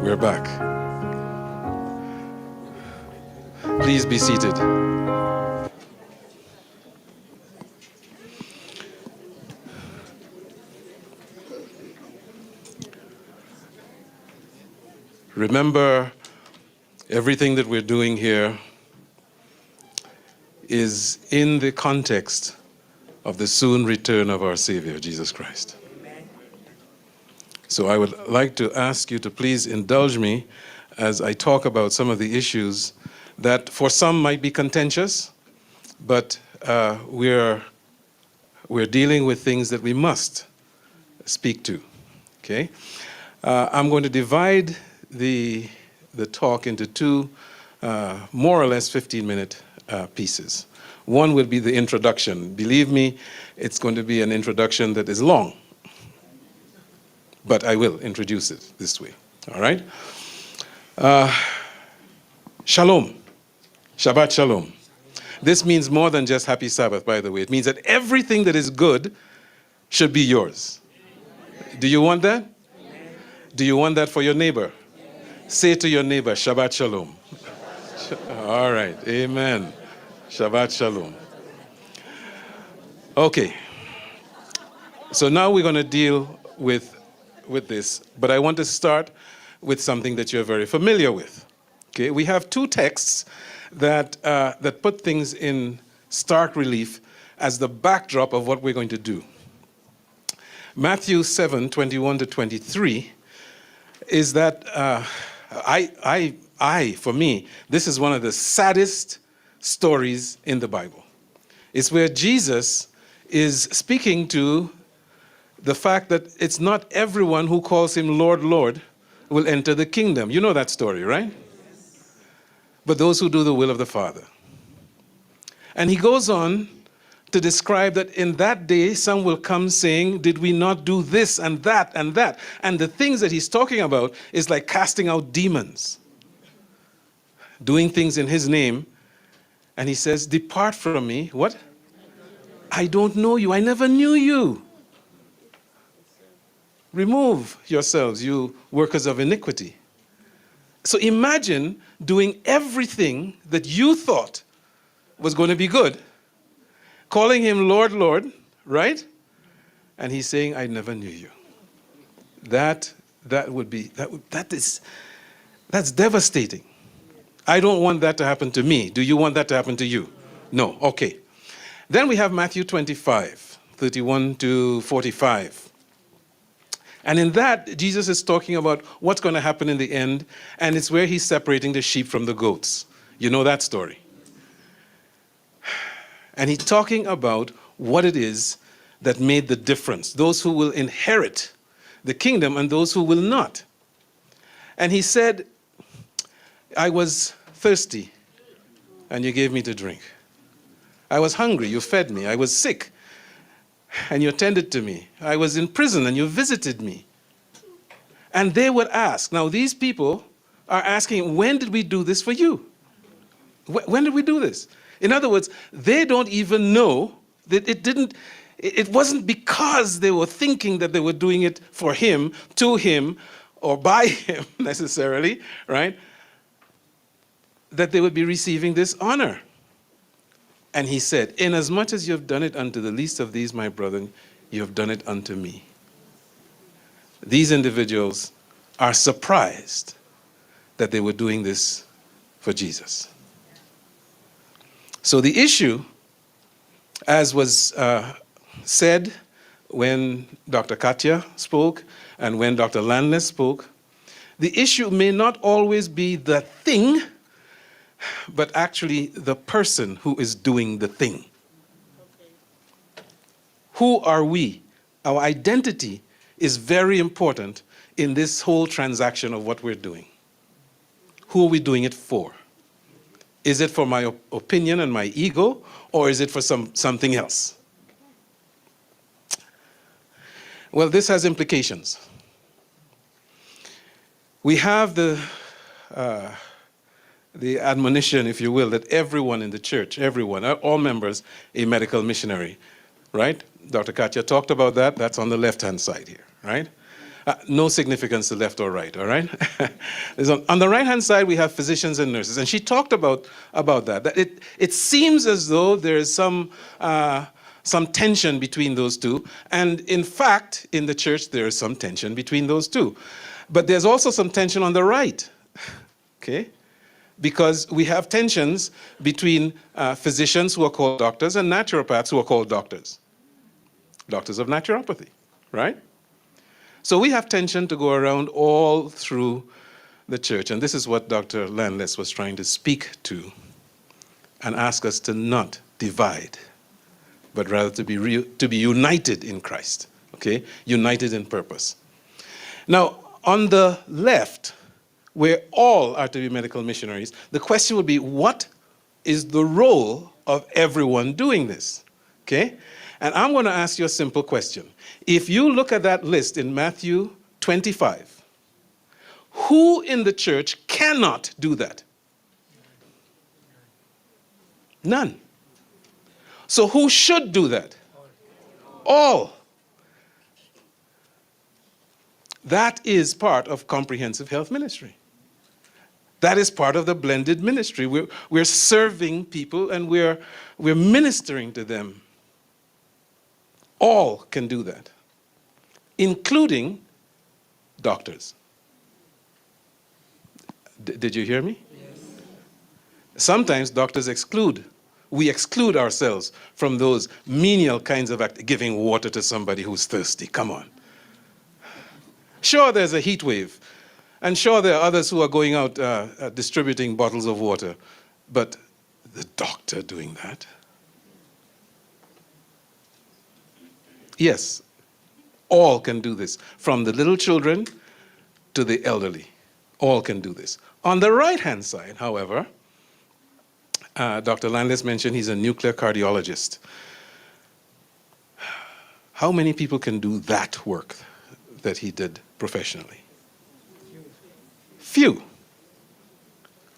We're back. Please be seated. Remember, everything that we're doing here is in the context of the soon return of our Savior, Jesus Christ. So I would like to ask you to please indulge me as I talk about some of the issues that for some might be contentious, but we're dealing with things that we must speak to, okay? I'm going to divide the talk into two more or less 15-minute pieces. One will be the introduction. Believe me, it's going to be an introduction that is long, but I will introduce it this way, all right? Shalom, Shabbat Shalom. This means more than just happy Sabbath, by the way. It means that everything that is good should be yours. Do you want that? Do you want that for your neighbor? Say to your neighbor, Shabbat Shalom. All right, amen. Shabbat Shalom. Okay, so now we're going to deal with this, but I want to start with something that you're very familiar with. Okay, we have two texts that put things in stark relief as the backdrop of what we're going to do. Matthew 7:21-23 is that for me, this is one of the saddest stories in the Bible. It's where Jesus is speaking to the fact that it's not everyone who calls him Lord, Lord will enter the kingdom. You know that story, right? But those who do the will of the Father. And he goes on to describe that in that day, some will come saying, did we not do this and that and that? And the things that he's talking about is like casting out demons, doing things in his name. And he says, depart from me. What? I don't know you. I never knew you. Remove yourselves, you workers of iniquity. So imagine doing everything that you thought was going to be good, calling him Lord, Lord, right? And he's saying, I never knew you. That's devastating. I don't want that to happen to me. Do you want that to happen to you? No. Okay. Then we have Matthew 25:31-45. And in that, Jesus is talking about what's going to happen in the end, and it's where he's separating the sheep from the goats. You know that story. And he's talking about what it is that made the difference, those who will inherit the kingdom and those who will not. And he said, I was thirsty, and you gave me to drink. I was hungry, you fed me. I was sick, and you attended to me. I was in prison, and you visited me. And they would ask. Now, these people are asking, when did we do this for you? When did we do this? In other words, they don't even know that it wasn't because they were thinking that they were doing it for him, to him, or by him necessarily, right? That they would be receiving this honor. And he said, inasmuch as you have done it unto the least of these, my brethren, you have done it unto me. These individuals are surprised that they were doing this for Jesus. So the issue, as was said when Dr. Katya spoke and when Dr. Landless spoke, the issue may not always be the thing, but actually the person who is doing the thing. Okay. Who are we? Our identity is very important in this whole transaction of what we're doing. Who are we doing it for? Is it for my opinion and my ego, or is it for something else? Well, this has implications. We have the admonition, if you will, that everyone in the church, everyone, all members, a medical missionary, right? Dr. Katya talked about that. That's on the left-hand side here, right? No significance to left or right, all right? On the right-hand side, we have physicians and nurses. And she talked about that it seems as though there is some tension between those two. And in fact, in the church, there is some tension between those two. But there's also some tension on the right, okay? Because we have tensions between physicians who are called doctors and naturopaths who are called doctors. Doctors of naturopathy, right? So we have tension to go around all through the church. And this is what Dr. Landless was trying to speak to and ask us to not divide, but rather to be united in Christ, okay? United in purpose. Now, on the left, where all are to be medical missionaries, the question would be, what is the role of everyone doing this? Okay? And I'm going to ask you a simple question. If you look at that list in Matthew 25, who in the church cannot do that? None. So who should do that? All. That is part of comprehensive health ministry. That is part of the blended ministry. We're serving people and we're ministering to them. All can do that, including doctors. Did you hear me? Yes. Sometimes doctors exclude. We exclude ourselves from those menial kinds of giving water to somebody who's thirsty. Come on. Sure, there's a heat wave. And sure, there are others who are going out distributing bottles of water. But the doctor doing that? Yes, all can do this. From the little children to the elderly. All can do this. On the right-hand side, however, Dr. Landless mentioned he's a nuclear cardiologist. How many people can do that work that he did professionally? Few.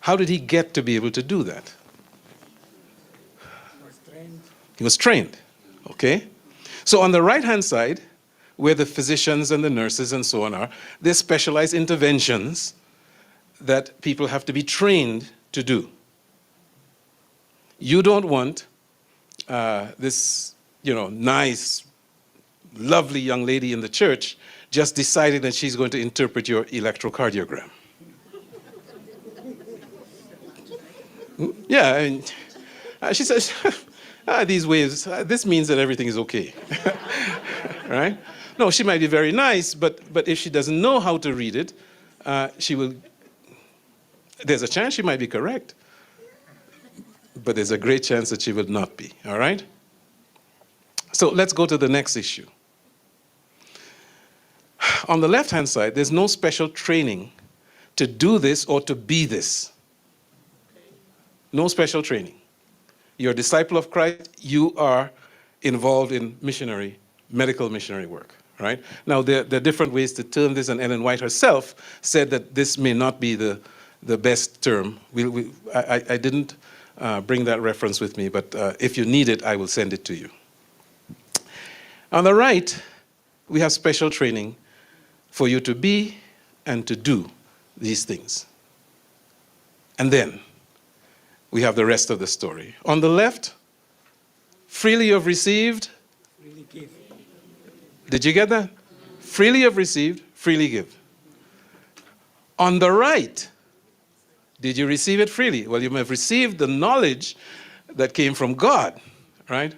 How did he get to be able to do that? He was trained. Okay? So on the right-hand side, where the physicians and the nurses and so on are, there's specialized interventions that people have to be trained to do. You don't want this, nice, lovely young lady in the church just deciding that she's going to interpret your electrocardiogram. Yeah, and she says, these waves, this means that everything is okay. Right? No, she might be very nice, but if she doesn't know how to read it, there's a chance she might be correct, but there's a great chance that she will not be, all right? So let's go to the next issue. On the left-hand side, there's no special training to do this or to be this. No special training. You're a disciple of Christ, you are involved in medical missionary work, right? Now, there are different ways to term this, and Ellen White herself said that this may not be the best term. I didn't bring that reference with me, but if you need it, I will send it to you. On the right, we have special training for you to be and to do these things. And then we have the rest of the story. On the left, freely you have received. Freely give. Did you get that? Freely you have received, freely give. On the right, did you receive it freely? Well, you may have received the knowledge that came from God, right?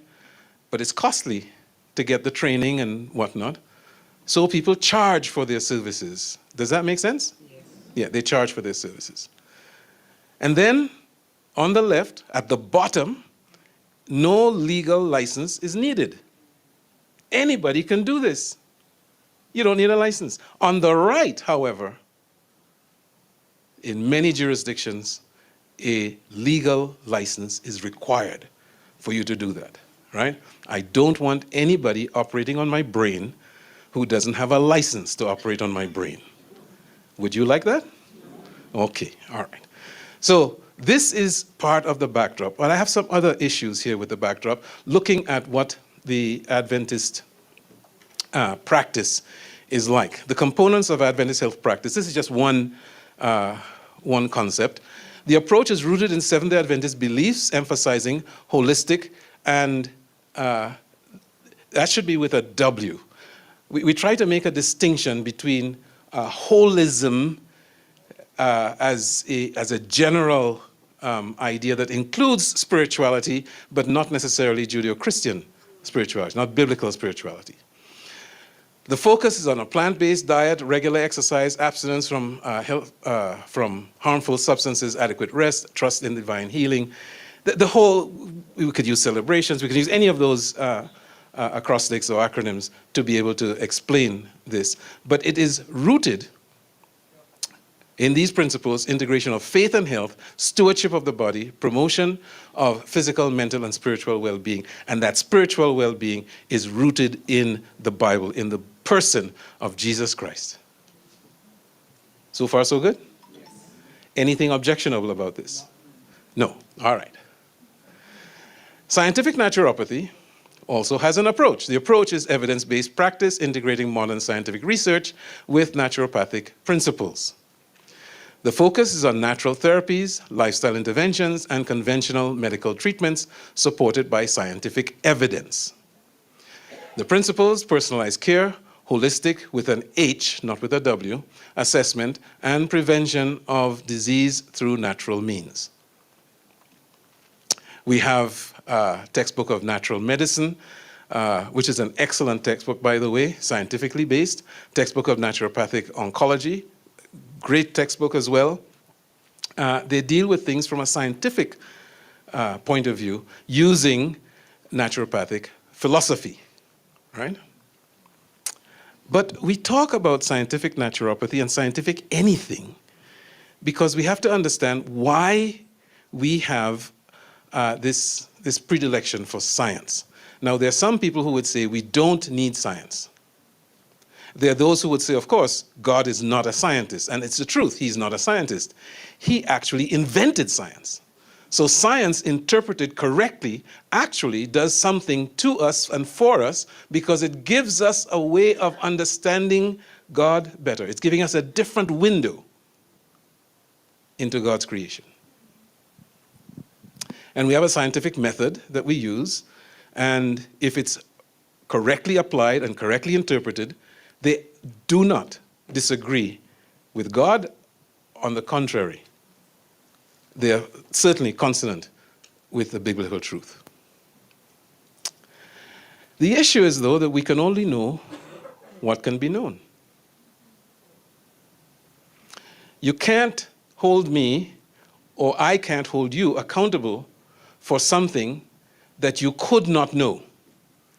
But it's costly to get the training and whatnot. So people charge for their services. Does that make sense? Yes. Yeah, they charge for their services. And then, on the left, at the bottom, no legal license is needed. Anybody can do this. You don't need a license. On the right, however, in many jurisdictions, a legal license is required for you to do that, right? I don't want anybody operating on my brain who doesn't have a license to operate on my brain. Would you like that? Okay, all right. So this is part of the backdrop. But I have some other issues here with the backdrop, looking at what the Adventist practice is like. The components of Adventist health practice. This is just one concept. The approach is rooted in Seventh-day Adventist beliefs, emphasizing holistic, and that should be with a W. We try to make a distinction between holism as a general idea that includes spirituality, but not necessarily Judeo-Christian spirituality, not biblical spirituality. The focus is on a plant-based diet, regular exercise, abstinence from harmful substances, adequate rest, trust in divine healing. The whole, we could use celebrations, we could use any of those acrostics or acronyms to be able to explain this. But it is rooted in these principles: integration of faith and health, stewardship of the body, promotion of physical, mental, and spiritual well-being. And that spiritual well-being is rooted in the Bible, in the person of Jesus Christ. So far, so good? Yes. Anything objectionable about this? No. All right. Scientific naturopathy also has an approach. The approach is evidence-based practice, integrating modern scientific research with naturopathic principles. The focus is on natural therapies, lifestyle interventions, and conventional medical treatments supported by scientific evidence. The principles: personalized care, holistic with an H, not with a W, assessment, and prevention of disease through natural means. We have a textbook of natural medicine, which is an excellent textbook, by the way, scientifically based. Textbook of naturopathic oncology, great textbook as well. They deal with things from a scientific point of view using naturopathic philosophy, right? But we talk about scientific naturopathy and scientific anything because we have to understand why we have this predilection for science. Now, there are some people who would say we don't need science. There are those who would say, of course, God is not a scientist. And it's the truth, he's not a scientist. He actually invented science. So science interpreted correctly actually does something to us and for us because it gives us a way of understanding God better. It's giving us a different window into God's creation. And we have a scientific method that we use, and if it's correctly applied and correctly interpreted, they do not disagree with God. On the contrary, they are certainly consonant with the biblical truth. The issue is, though, that we can only know what can be known. You can't hold me, or I can't hold you accountable for something that you could not know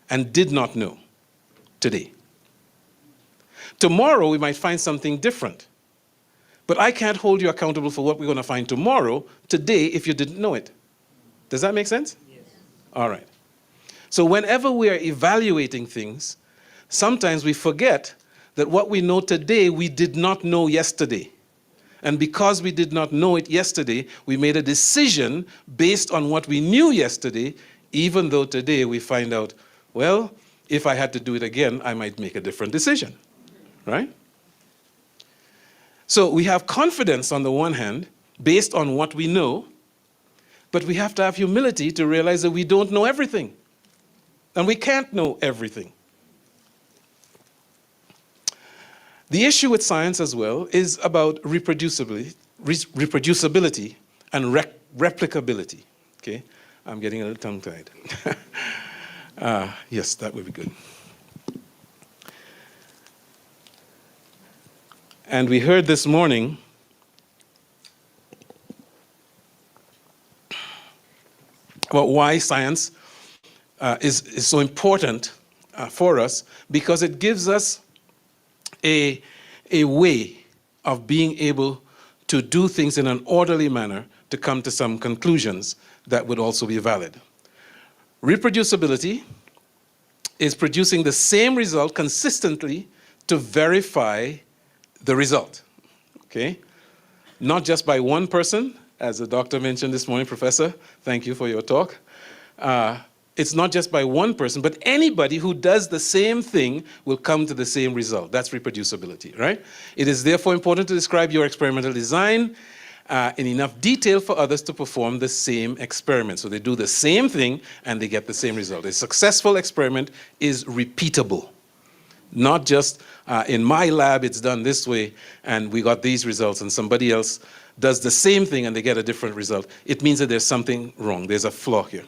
and did not know today. Tomorrow, we might find something different. But I can't hold you accountable for what we're going to find tomorrow, today, if you didn't know it. Does that make sense? Yes. All right. So whenever we are evaluating things, sometimes we forget that what we know today, we did not know yesterday. And because we did not know it yesterday, we made a decision based on what we knew yesterday, even though today we find out, well, if I had to do it again, I might make a different decision. Right? So we have confidence on the one hand, based on what we know, but we have to have humility to realize that we don't know everything. And we can't know everything. The issue with science as well is about reproducibility and replicability. Okay? I'm getting a little tongue-tied. Yes, that would be good. And we heard this morning about why science is so important for us, because it gives us a way of being able to do things in an orderly manner to come to some conclusions that would also be valid. Reproducibility is producing the same result consistently to verify the result, okay? Not just by one person, as the doctor mentioned this morning, Professor, thank you for your talk, It's not just by one person, but anybody who does the same thing will come to the same result. That's reproducibility, right? It is therefore important to describe your experimental design in enough detail for others to perform the same experiment. So they do the same thing and they get the same result. A successful experiment is repeatable. Not just in my lab it's done this way and we got these results, and somebody else does the same thing and they get a different result. It means that there's something wrong. There's a flaw here.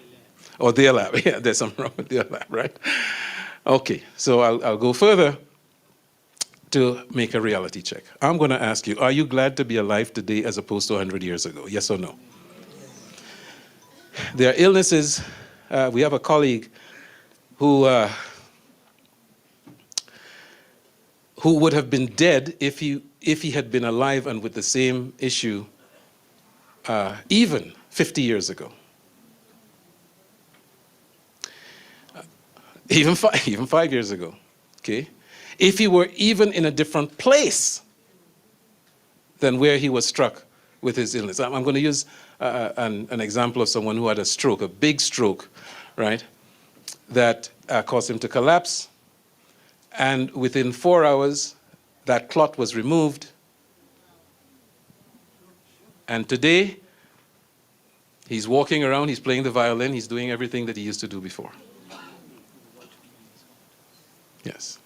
Or their lab. Yeah, there's something wrong with their lab, right? Okay, so I'll go further to make a reality check. I'm going to ask you, are you glad to be alive today as opposed to 100 years ago? Yes or no? There are illnesses. We have a colleague who would have been dead if he had been alive and with the same issue even 50 years ago. Even 5 years ago, okay? If he were even in a different place than where he was struck with his illness. I'm going to use an example of someone who had a stroke, a big stroke, right? That caused him to collapse. And within 4 hours, that clot was removed. And today, he's walking around, he's playing the violin, he's doing everything that he used to do before. Yes.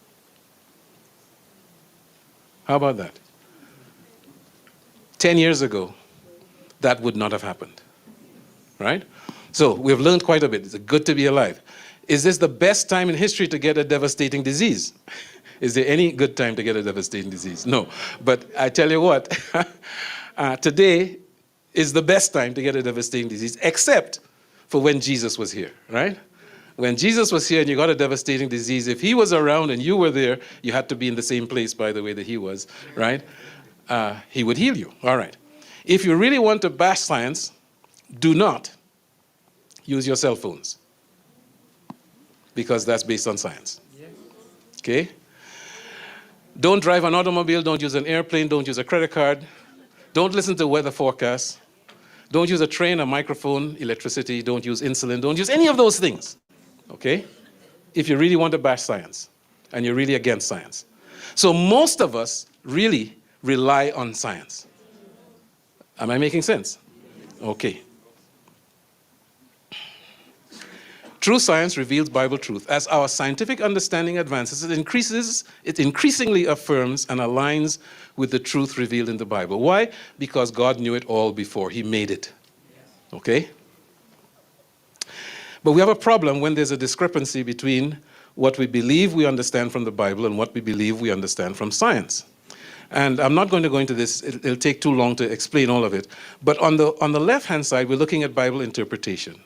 How about that? 10 years ago, that would not have happened, right? So we've learned quite a bit. It's good to be alive. Is this the best time in history to get a devastating disease? Is there any good time to get a devastating disease? No. But I tell you what, today is the best time to get a devastating disease, except for when Jesus was here, right? When Jesus was here and you got a devastating disease, if he was around and you were there, you had to be in the same place, by the way, that he was, right? He would heal you. All right. If you really want to bash science, do not use your cell phones, because that's based on science. Okay? Don't drive an automobile, don't use an airplane, don't use a credit card, don't listen to weather forecasts, don't use a train, a microphone, electricity, don't use insulin, don't use any of those things. Okay? If you really want to bash science and you're really against science. So most of us really rely on science. Am I making sense? Okay. True science reveals Bible truth. As our scientific understanding advances, it increasingly affirms and aligns with the truth revealed in the Bible. Why? Because God knew it all before he made it. Okay? But we have a problem when there's a discrepancy between what we believe we understand from the Bible and what we believe we understand from science. And I'm not going to go into this. It'll take too long to explain all of it. But on the left-hand side, we're looking at Bible interpretation.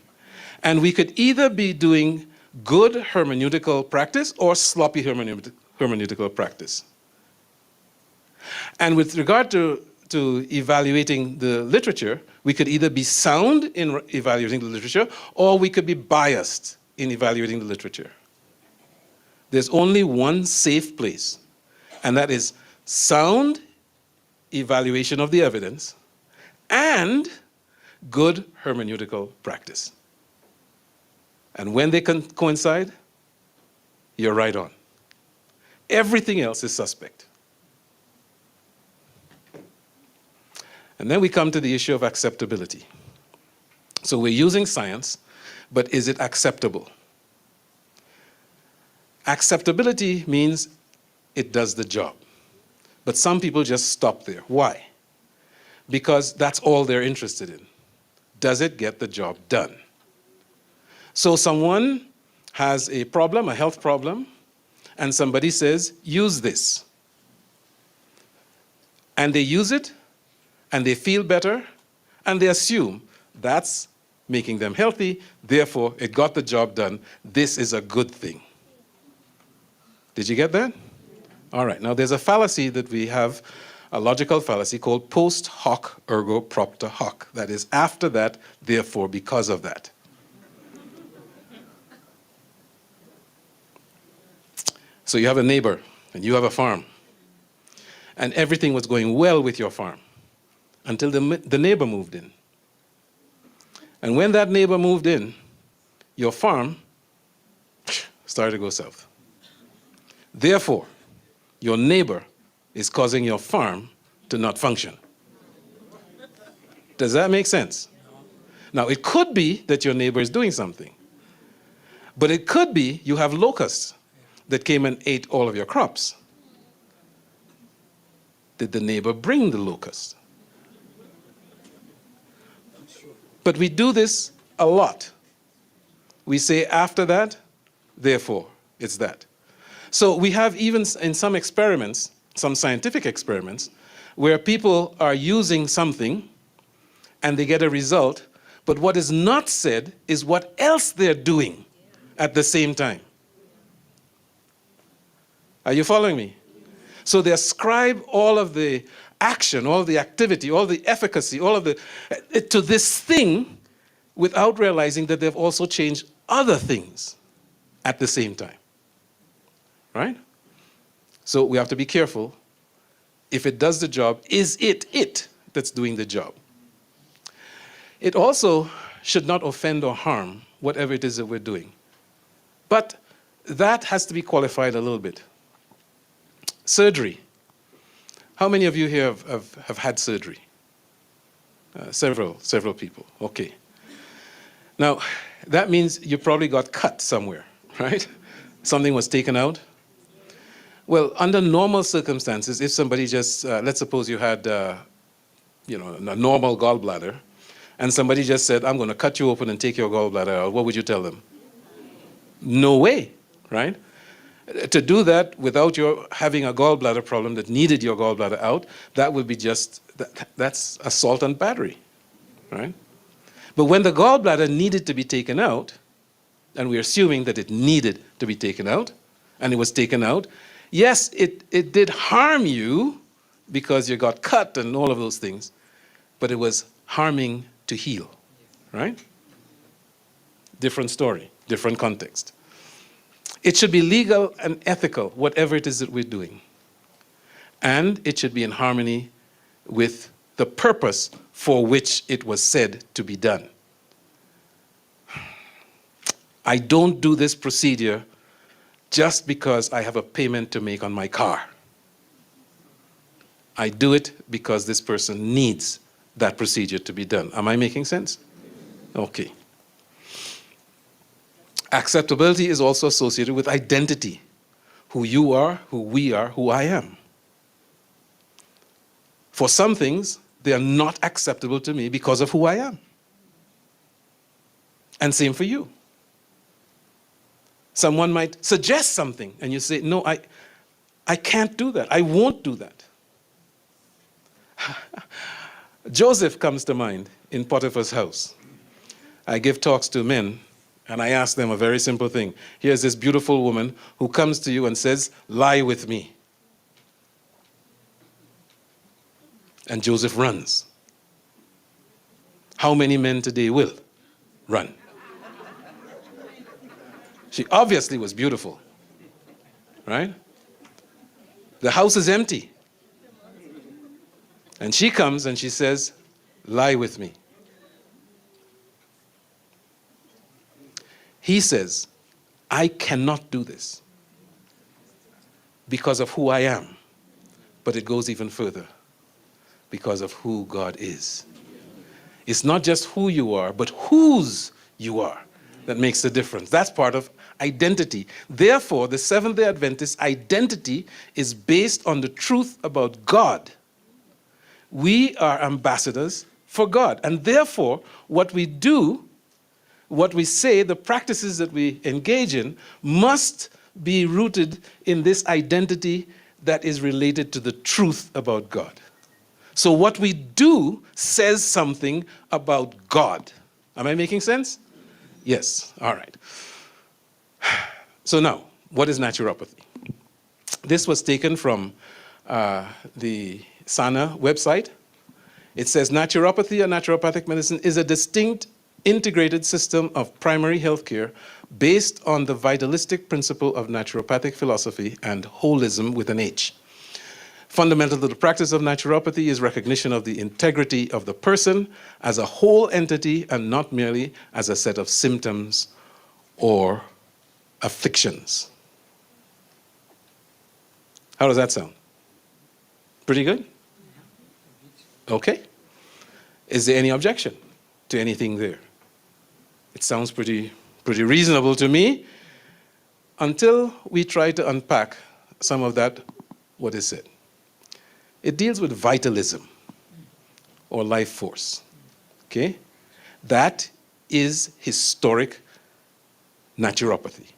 And we could either be doing good hermeneutical practice or sloppy hermeneutical practice. And with regard to evaluating the literature, we could either be sound in evaluating the literature, or we could be biased in evaluating the literature. There's only one safe place, and that is sound evaluation of the evidence and good hermeneutical practice. And when they can coincide, you're right on. Everything else is suspect. And then we come to the issue of acceptability. So we're using science, but is it acceptable? Acceptability means it does the job. But some people just stop there. Why? Because that's all they're interested in. Does it get the job done? So someone has a problem, a health problem, and somebody says, use this. And they use it, and they feel better, and they assume that's making them healthy, therefore it got the job done. This is a good thing. Did you get that? All right, now there's a fallacy that we have, a logical fallacy called post hoc ergo propter hoc. That is, after that, therefore because of that. So you have a neighbor, and you have a farm, and everything was going well with your farm until the neighbor moved in. And when that neighbor moved in, your farm started to go south. Therefore, your neighbor is causing your farm to not function. Does that make sense? Now, it could be that your neighbor is doing something, but it could be you have locusts that came and ate all of your crops. Did the neighbor bring the locusts? But we do this a lot. We say after that, therefore, it's that. So we have even in some experiments, some scientific experiments, where people are using something and they get a result, but what is not said is what else they're doing at the same time. Are you following me? So they ascribe all of the action, all the activity, all the efficacy, all of the to this thing without realizing that they've also changed other things at the same time. Right? So we have to be careful. If it does the job, is it that's doing the job? It also should not offend or harm whatever it is that we're doing. But that has to be qualified a little bit. Surgery. How many of you here have had surgery? Several people. Okay. Now, that means you probably got cut somewhere, right? Something was taken out. Well, under normal circumstances, if somebody just, let's suppose you had, a normal gallbladder, and somebody just said, I'm going to cut you open and take your gallbladder out, what would you tell them? No way, right? To do that without your having a gallbladder problem that needed your gallbladder out, that would be just, that's assault and battery, right? But when the gallbladder needed to be taken out, and we're assuming that it needed to be taken out, and it was taken out, yes, it did harm you because you got cut and all of those things, but it was harming to heal, right? Different story, different context. It should be legal and ethical, whatever it is that we're doing. And it should be in harmony with the purpose for which it was said to be done. I don't do this procedure just because I have a payment to make on my car. I do it because this person needs that procedure to be done. Am I making sense? Okay. Acceptability is also associated with identity. Who you are, who we are, who I am. For some things, they are not acceptable to me because of who I am. And same for you. Someone might suggest something and you say, no, I can't do that. I won't do that. Joseph comes to mind in Potiphar's house. I give talks to men and I ask them a very simple thing. Here's this beautiful woman who comes to you and says, lie with me. And Joseph runs. How many men today will run? She obviously was beautiful, right? The house is empty. And she comes and she says, lie with me. He says, I cannot do this because of who I am. But it goes even further because of who God is. It's not just who you are, but whose you are that makes the difference. That's part of identity. Therefore, the Seventh-day Adventist identity is based on the truth about God. We are ambassadors for God. And therefore, what we do, what we say, the practices that we engage in must be rooted in this identity that is related to the truth about God. So what we do says something about God. Am I making sense? Yes. All right. So now, what is naturopathy? This was taken from the SANA website. It says naturopathy or naturopathic medicine is a distinct integrated system of primary health care based on the vitalistic principle of naturopathic philosophy and holism with an H. Fundamental to the practice of naturopathy is recognition of the integrity of the person as a whole entity and not merely as a set of symptoms or afflictions. How does that sound? Pretty good? Okay. Is there any objection to anything there? It sounds pretty reasonable to me until we try to unpack some of that, what is said. It deals with vitalism or life force. Okay? That is historic naturopathy.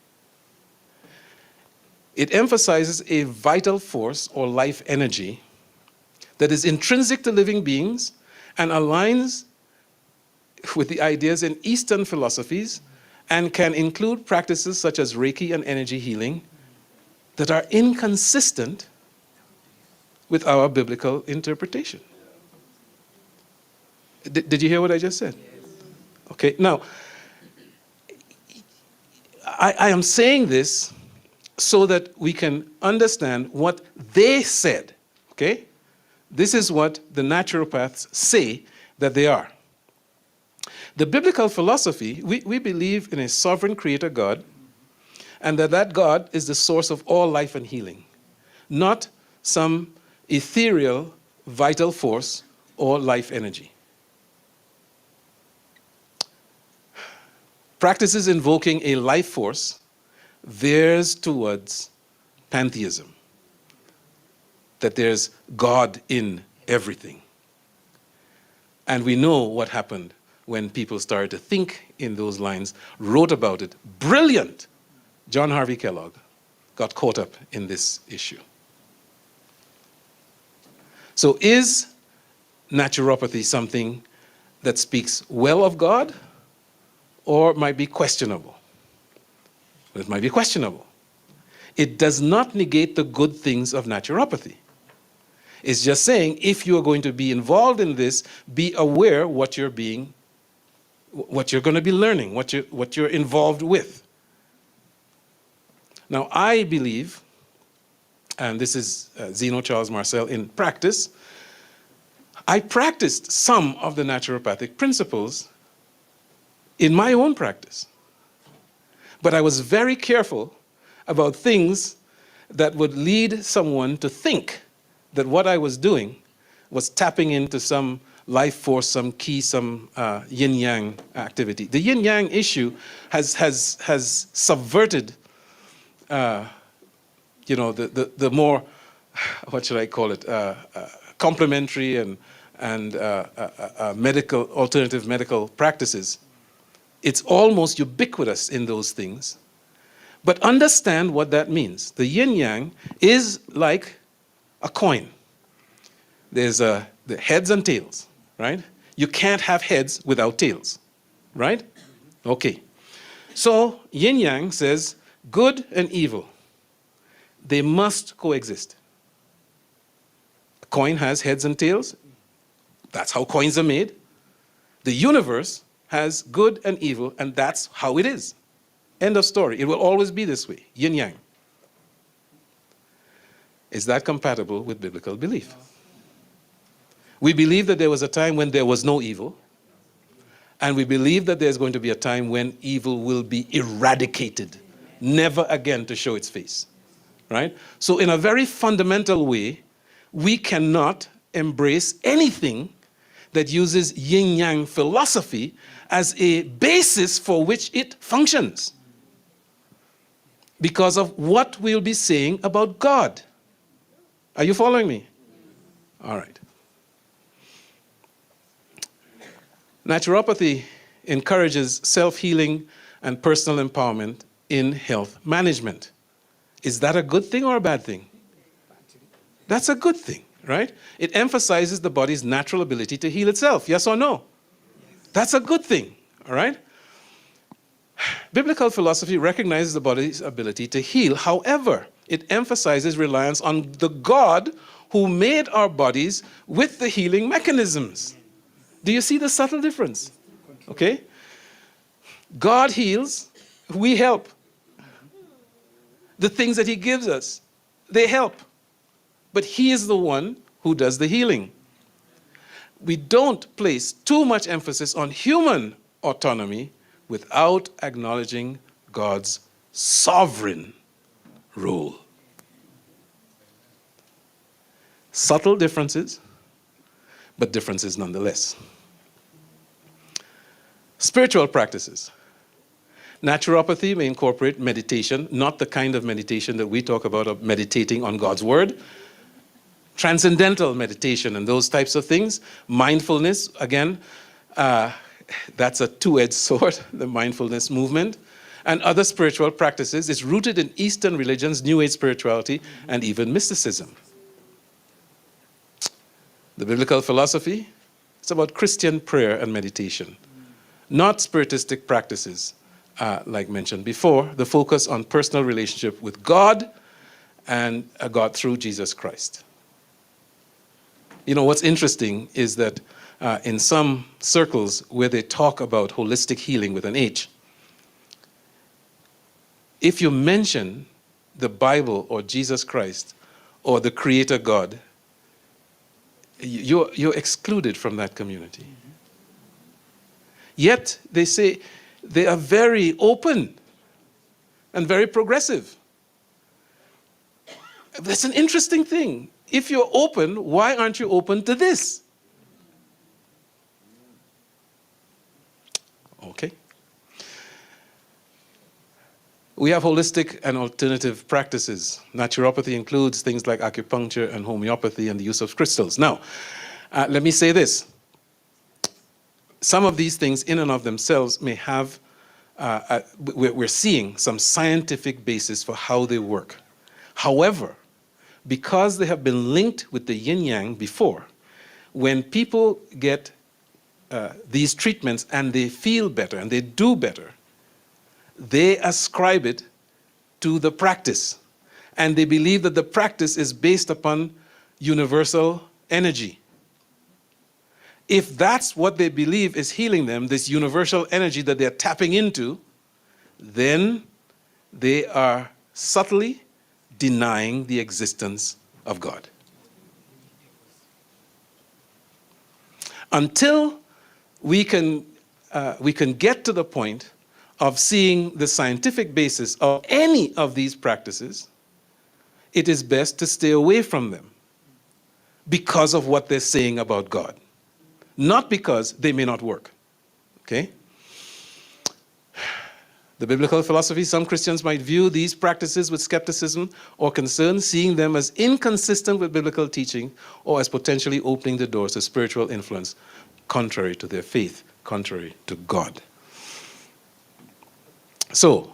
It emphasizes a vital force or life energy that is intrinsic to living beings and aligns with the ideas in Eastern philosophies and can include practices such as Reiki and energy healing that are inconsistent with our biblical interpretation. Did you hear what I just said? Okay, now, I am saying this so that we can understand what they said, okay? This is what the naturopaths say that they are. The biblical philosophy, we believe in a sovereign creator God, and that God is the source of all life and healing, not some ethereal vital force or life energy. Practices invoking a life force veers towards pantheism, that there's God in everything. And we know what happened when people started to think in those lines, wrote about it. Brilliant! John Harvey Kellogg got caught up in this issue. So is naturopathy something that speaks well of God or might be questionable? It might be questionable. It does not negate the good things of naturopathy. It's just saying if you are going to be involved in this, be aware what you're going to be learning, what you're involved with. Now, I believe, and this is Zeno Charles Marcel in practice, I practiced some of the naturopathic principles in my own practice. But I was very careful about things that would lead someone to think that what I was doing was tapping into some life force, some key, some yin-yang activity. The yin-yang issue has subverted, the more, what should I call it, complementary and alternative medical practices. It's almost ubiquitous in those things. But understand what that means. The yin-yang is like a coin. There's the heads and tails, right? You can't have heads without tails, right? Okay. So yin-yang says good and evil, they must coexist. A coin has heads and tails. That's how coins are made. The universe has good and evil, and that's how it is. End of story. It will always be this way, yin-yang. Is that compatible with biblical belief? We believe that there was a time when there was no evil, and we believe that there's going to be a time when evil will be eradicated, never again to show its face, right? So in a very fundamental way, we cannot embrace anything that uses yin-yang philosophy as a basis for which it functions, because of what we'll be saying about God. Are you following me? All right. Naturopathy encourages self-healing and personal empowerment in health management. Is that a good thing or a bad thing? That's a good thing, right? It emphasizes the body's natural ability to heal itself, yes or no? That's a good thing, all right? Biblical philosophy recognizes the body's ability to heal. However, it emphasizes reliance on the God who made our bodies with the healing mechanisms. Do you see the subtle difference? Okay? God heals, we help. The things that he gives us, they help. But he is the one who does the healing. We don't place too much emphasis on human autonomy without acknowledging God's sovereign role. Subtle differences, but differences nonetheless. Spiritual practices. Naturopathy may incorporate meditation, not the kind of meditation that we talk about of meditating on God's word. Transcendental meditation and those types of things. Mindfulness, again, that's a two-edged sword, the mindfulness movement. And other spiritual practices is rooted in Eastern religions, New Age spirituality, and even mysticism. The biblical philosophy, it's about Christian prayer and meditation, not spiritistic practices, like mentioned before. The focus on personal relationship with God and God through Jesus Christ. You know, what's interesting is that in some circles where they talk about holistic healing with an H, if you mention the Bible or Jesus Christ or the Creator God, you're excluded from that community. Mm-hmm. Yet they say they are very open and very progressive. That's an interesting thing. If you're open, why aren't you open to this? Okay. We have holistic and alternative practices. Naturopathy includes things like acupuncture and homeopathy and the use of crystals. Now, let me say this. Some of these things in and of themselves may have, we're seeing some scientific basis for how they work. However, because they have been linked with the yin-yang before, when people get these treatments and they feel better and they do better, they ascribe it to the practice. And they believe that the practice is based upon universal energy. If that's what they believe is healing them, this universal energy that they're tapping into, then they are subtly denying the existence of God. Until we can get to the point of seeing the scientific basis of any of these practices, it is best to stay away from them because of what they're saying about God, not because they may not work. Okay? The biblical philosophy, some Christians might view these practices with skepticism or concern, seeing them as inconsistent with biblical teaching or as potentially opening the doors to spiritual influence contrary to their faith, contrary to God. So,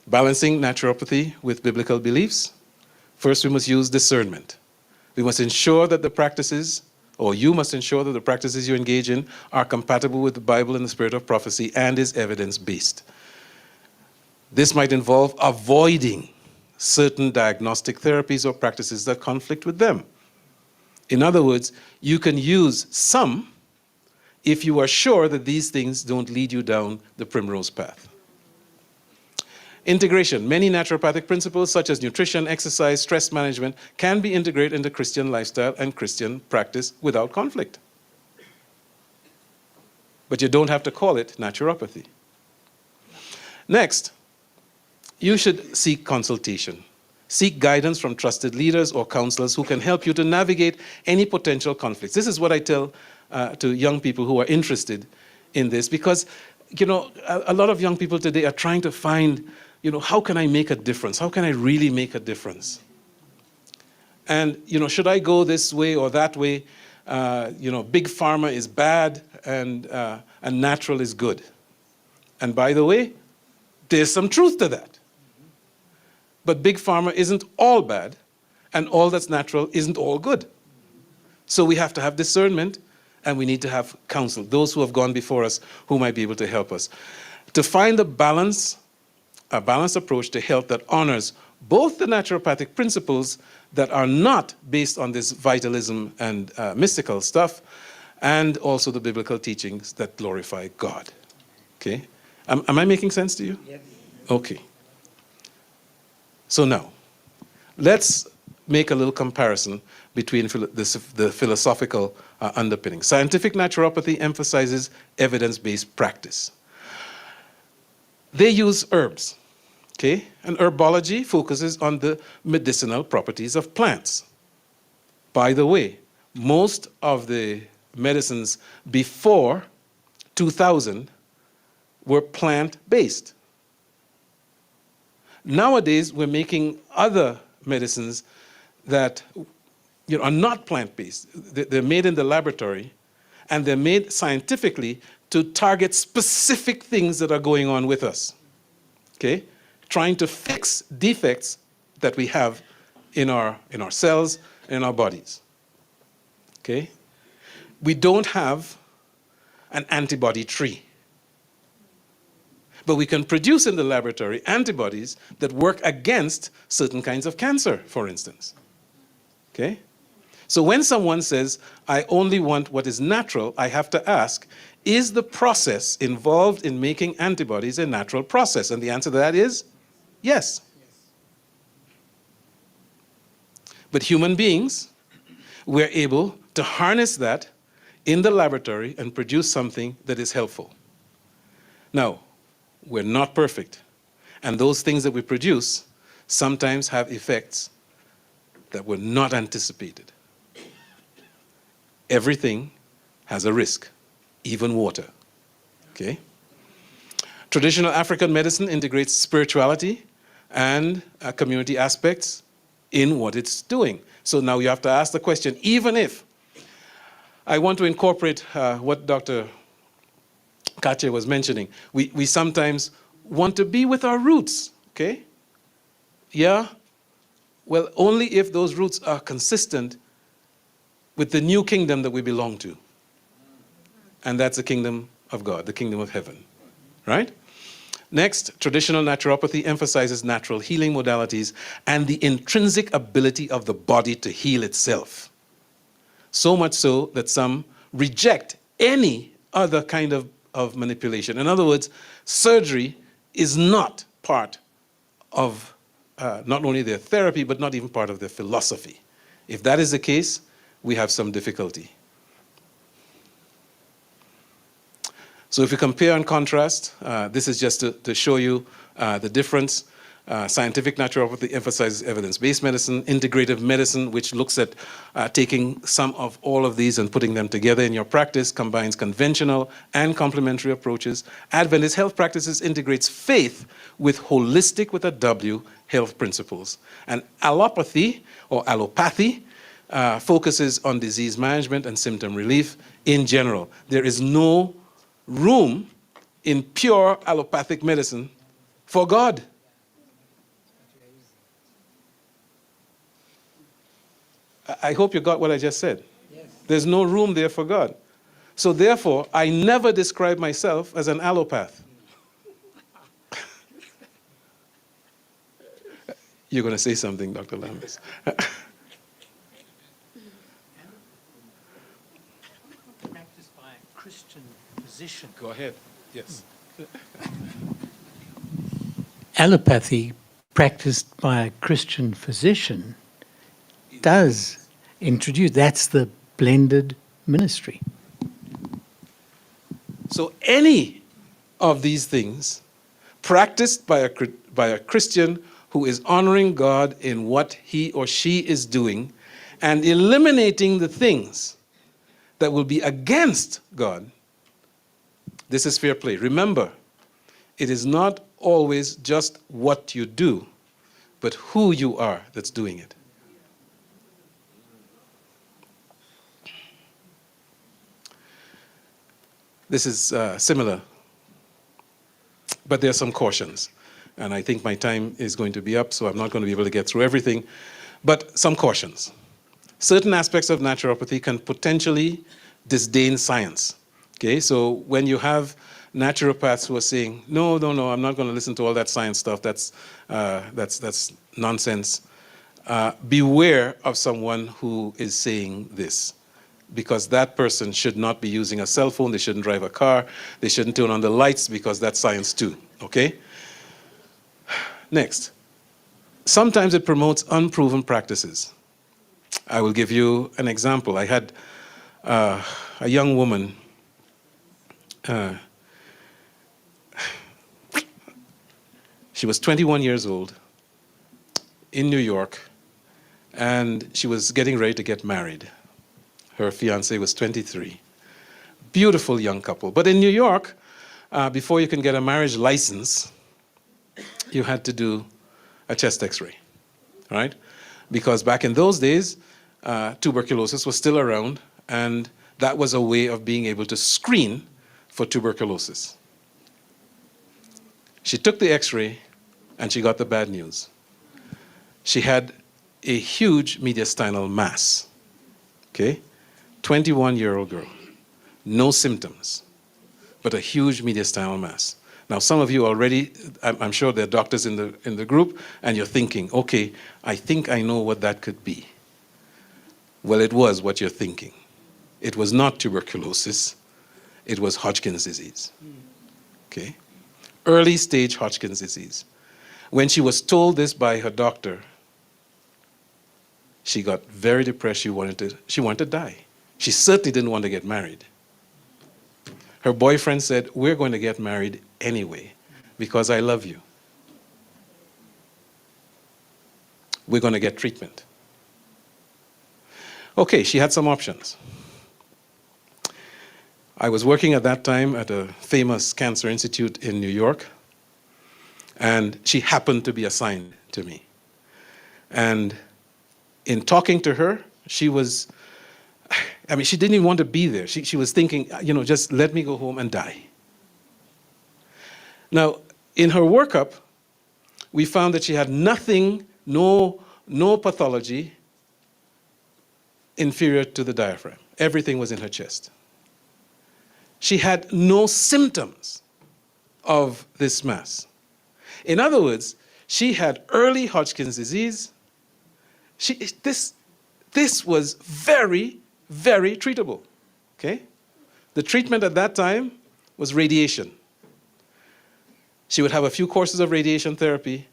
balancing naturopathy with biblical beliefs, first we must use discernment. We must ensure that the practices, or you must ensure that the practices you engage in are compatible with the Bible and the spirit of prophecy and is evidence-based. This might involve avoiding certain diagnostic therapies or practices that conflict with them. In other words, you can use some if you are sure that these things don't lead you down the primrose path. Integration. Many naturopathic principles such as nutrition, exercise, stress management can be integrated into Christian lifestyle and Christian practice without conflict. But you don't have to call it naturopathy. Next, you should seek consultation. Seek guidance from trusted leaders or counselors who can help you to navigate any potential conflicts. This is what I tell to young people who are interested in this, because, you know, a lot of young people today are trying to find, you know, how can I make a difference? How can I really make a difference? And, you know, should I go this way or that way? You know, big pharma is bad and natural is good. And by the way, there's some truth to that. But big pharma isn't all bad, and all that's natural isn't all good. So we have to have discernment, and we need to have counsel, those who have gone before us who might be able to help us. To find a balanced approach to health that honors both the naturopathic principles that are not based on this vitalism and mystical stuff, and also the biblical teachings that glorify God. Okay? Am I making sense to you? Yes. Okay. So now, let's make a little comparison between the philosophical underpinning. Scientific naturopathy emphasizes evidence-based practice. They use herbs. Okay? And herbology focuses on the medicinal properties of plants. By the way, most of the medicines before 2000 were plant-based. Nowadays, we're making other medicines that are not plant-based. They're made in the laboratory, and they're made scientifically to target specific things that are going on with us. Okay? Trying to fix defects that we have in our cells and in our bodies. Okay? We don't have an antibody tree. But we can produce in the laboratory antibodies that work against certain kinds of cancer, for instance. Okay? So when someone says, I only want what is natural, I have to ask, is the process involved in making antibodies a natural process? And the answer to that is yes. But human beings, we're able to harness that in the laboratory and produce something that is helpful. Now, we're not perfect. And those things that we produce sometimes have effects that were not anticipated. Everything has a risk, even water. Okay? Traditional African medicine integrates spirituality and community aspects in what it's doing. So now you have to ask the question, even if I want to incorporate what Dr. Kache was mentioning, we sometimes want to be with our roots, okay? Yeah? Well, only if those roots are consistent with the new kingdom that we belong to. And that's the kingdom of God, the kingdom of heaven, right? Next, traditional naturopathy emphasizes natural healing modalities and the intrinsic ability of the body to heal itself. So much so that some reject any other kind of manipulation. In other words, surgery is not part of not only their therapy, but not even part of their philosophy. If that is the case, we have some difficulty. So if you compare and contrast, this is just to show you the difference. Scientific naturopathy emphasizes evidence-based medicine, integrative medicine, which looks at taking some of all of these and putting them together in your practice, combines conventional and complementary approaches. Adventist health practices integrates faith with holistic, with a W, health principles. And allopathy, or allopathy, focuses on disease management and symptom relief in general. There is no room in pure allopathic medicine for God. I hope you got what I just said. Yes. There's no room there for God. So therefore, I never describe myself as an allopath. You're going to say something, Dr. Lambis. Practiced by a Christian physician. Go ahead. Yes. Allopathy practiced by a Christian physician does introduce, that's the blended ministry. So any of these things practiced by a Christian who is honoring God in what he or she is doing and eliminating the things that will be against God, this is fair play. Remember, it is not always just what you do, but who you are that's doing it. This is similar, but there are some cautions. And I think my time is going to be up, so I'm not going to be able to get through everything. But some cautions. Certain aspects of naturopathy can potentially disdain science. Okay, so when you have naturopaths who are saying, no, I'm not going to listen to all that science stuff, that's nonsense. Beware of someone who is saying this, because that person should not be using a cell phone, they shouldn't drive a car, they shouldn't turn on the lights, because that's science too, okay? Next, sometimes it promotes unproven practices. I will give you an example. I had a young woman, She was 21 years old in New York, and she was getting ready to get married. Her fiancé was 23. Beautiful young couple. But in New York, before you can get a marriage license, you had to do a chest x-ray, right? Because back in those days, tuberculosis was still around, and that was a way of being able to screen for tuberculosis. She took the x-ray, and she got the bad news. She had a huge mediastinal mass, okay? 21-year-old girl, no symptoms, but a huge mediastinal mass. Now, some of you already, I'm sure there are doctors in the group, and you're thinking, okay, I think I know what that could be. Well, it was what you're thinking. It was not tuberculosis. It was Hodgkin's disease, okay? Early stage Hodgkin's disease. When she was told this by her doctor, she got very depressed. She wanted to die. She certainly didn't want to get married. Her boyfriend said, we're going to get married anyway because I love you. We're going to get treatment. Okay, she had some options. I was working at that time at a famous cancer institute in New York, and she happened to be assigned to me. And in talking to her, she didn't even want to be there. She was thinking, just let me go home and die. Now, in her workup, we found that she had nothing, no pathology inferior to the diaphragm. Everything was in her chest. She had no symptoms of this mass. In other words, she had early Hodgkin's disease. This was very, very treatable, okay? The treatment at that time was radiation. She would have a few courses of radiation therapy.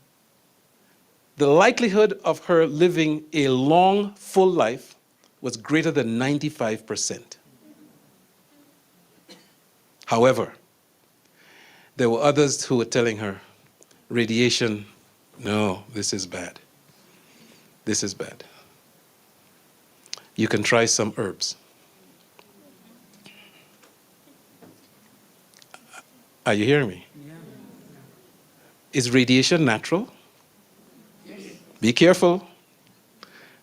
The likelihood of her living a long, full life was greater than 95%. However, there were others who were telling her, radiation, no, this is bad. This is bad. You can try some herbs. Are you hearing me? Yeah. Is radiation natural? Yes. Be careful.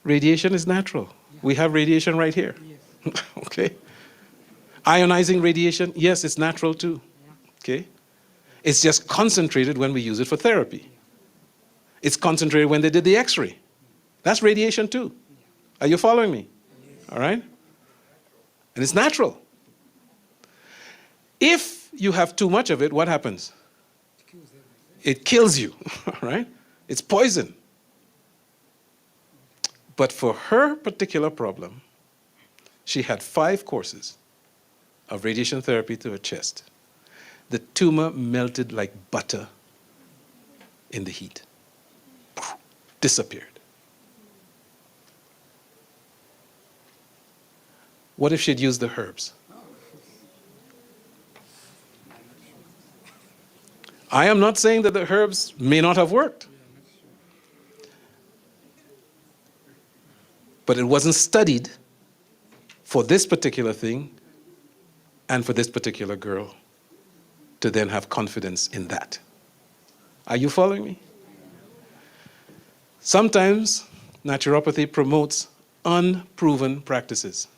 Radiation is natural. Yeah. We have radiation right here. Yes. Okay. Ionizing radiation, yes, it's natural too. Yeah. Okay. It's just concentrated when we use it for therapy. It's concentrated when they did the x-ray. That's radiation too. Are you following me? Yes. All right? And it's natural. If you have too much of it, what happens? It kills you, all right? It's poison. But for her particular problem, she had 5 courses of radiation therapy to her chest. The tumor melted like butter in the heat. Disappeared. What if she'd used the herbs? I am not saying that the herbs may not have worked. But it wasn't studied for this particular thing and for this particular girl to then have confidence in that. Are you following me? Sometimes naturopathy promotes unproven practices.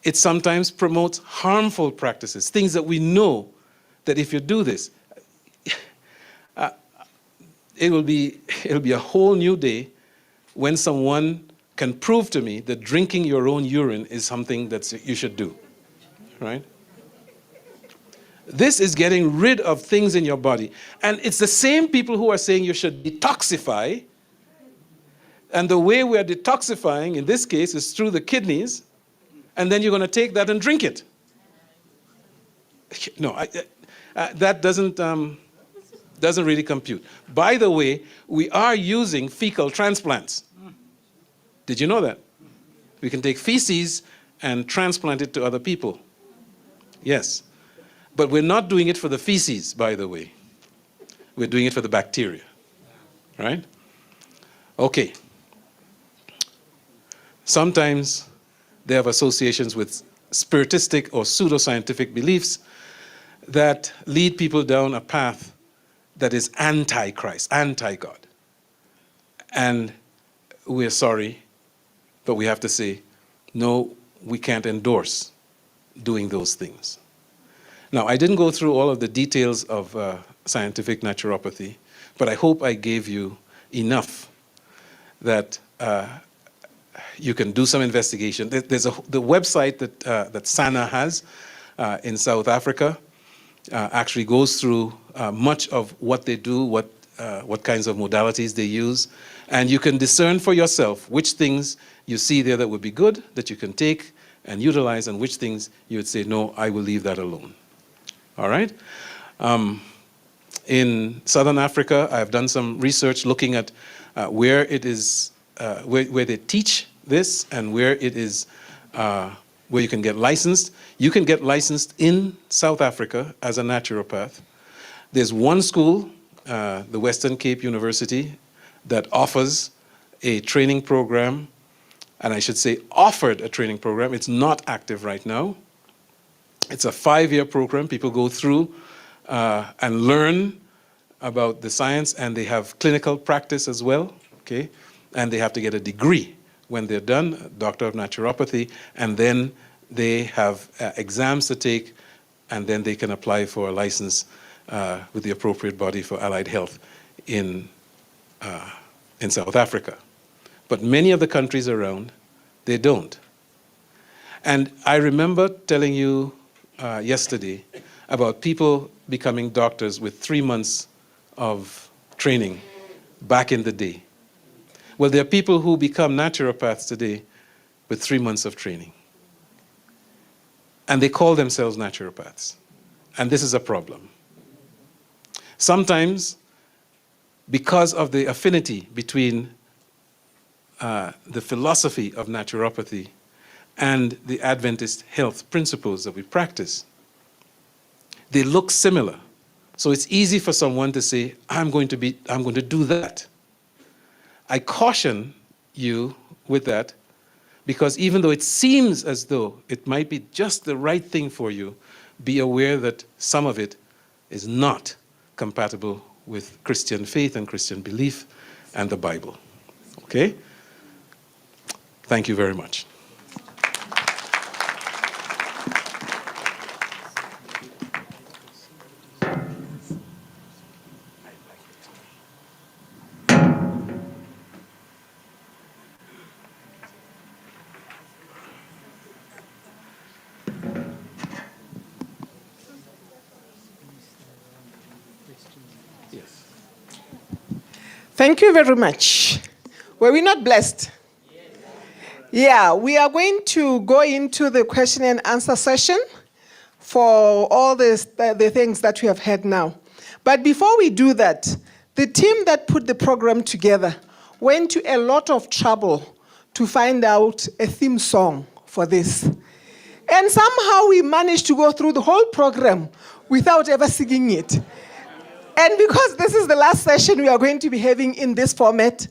It sometimes promotes harmful practices, things that we know that if you do this, it'll be a whole new day when someone can prove to me that drinking your own urine is something that you should do, right? This is getting rid of things in your body. And it's the same people who are saying you should detoxify. And the way we are detoxifying, in this case, is through the kidneys. And then you're going to take that and drink it. No, that doesn't really compute. By the way, we are using fecal transplants. Did you know that? We can take feces and transplant it to other people. Yes. But we're not doing it for the feces, by the way. We're doing it for the bacteria, right? Okay. Sometimes they have associations with spiritistic or pseudoscientific beliefs that lead people down a path that is anti-Christ, anti-God. And we're sorry, but we have to say, no, we can't endorse doing those things. Now, I didn't go through all of the details of scientific naturopathy, but I hope I gave you enough that you can do some investigation. There's the website that SANA has in South Africa actually goes through much of what they do, what kinds of modalities they use, and you can discern for yourself which things you see there that would be good, that you can take and utilize, and which things you would say, no, I will leave that alone. All right? In Southern Africa, I've done some research looking at where it is, where they teach this and where it is, where you can get licensed. You can get licensed in South Africa as a naturopath. There's one school, the Western Cape University, that offers a training program, and I should say offered a training program. It's not active right now. It's a 5-year program. People go through and learn about the science, and they have clinical practice as well, okay? And they have to get a degree when they're done, a Doctor of Naturopathy, and then they have exams to take, and then they can apply for a license with the appropriate body for allied health in South Africa. But many of the countries around, they don't. And I remember telling you yesterday about people becoming doctors with 3 months of training back in the day. Well, there are people who become naturopaths today with 3 months of training. And they call themselves naturopaths. And this is a problem. Sometimes, because of the affinity between the philosophy of naturopathy and the Adventist health principles that we practice, they look similar. So it's easy for someone to say, I'm going to do that. I caution you with that, because even though it seems as though it might be just the right thing for you, be aware that some of it is not compatible with Christian faith and Christian belief and the Bible. Okay? Thank you very much. Yes. Thank you very much. Were we not blessed? Yeah, we are going to go into the question and answer session for all the things that we have heard now. But before we do that, the team that put the program together went to a lot of trouble to find out a theme song for this. And somehow we managed to go through the whole program without ever singing it. And because this is the last session we are going to be having in this format,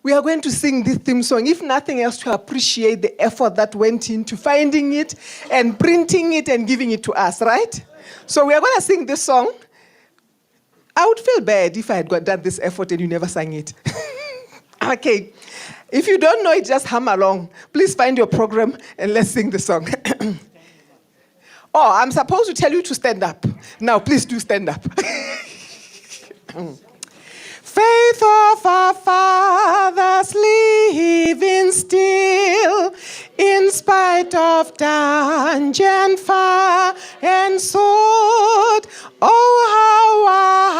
we are going to sing this theme song, if nothing else, to appreciate the effort that went into finding it and printing it and giving it to us, right? So we are going to sing this song. I would feel bad if I had done this effort and you never sang it. Okay. If you don't know it, just hum along. Please find your program and let's sing the song. Oh, I'm supposed to tell you to stand up. Now, please do stand up. Faith of our fathers living still, in spite of dungeon far and sword. Oh, how our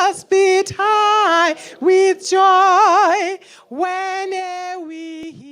hearts beat high with joy whenever we hear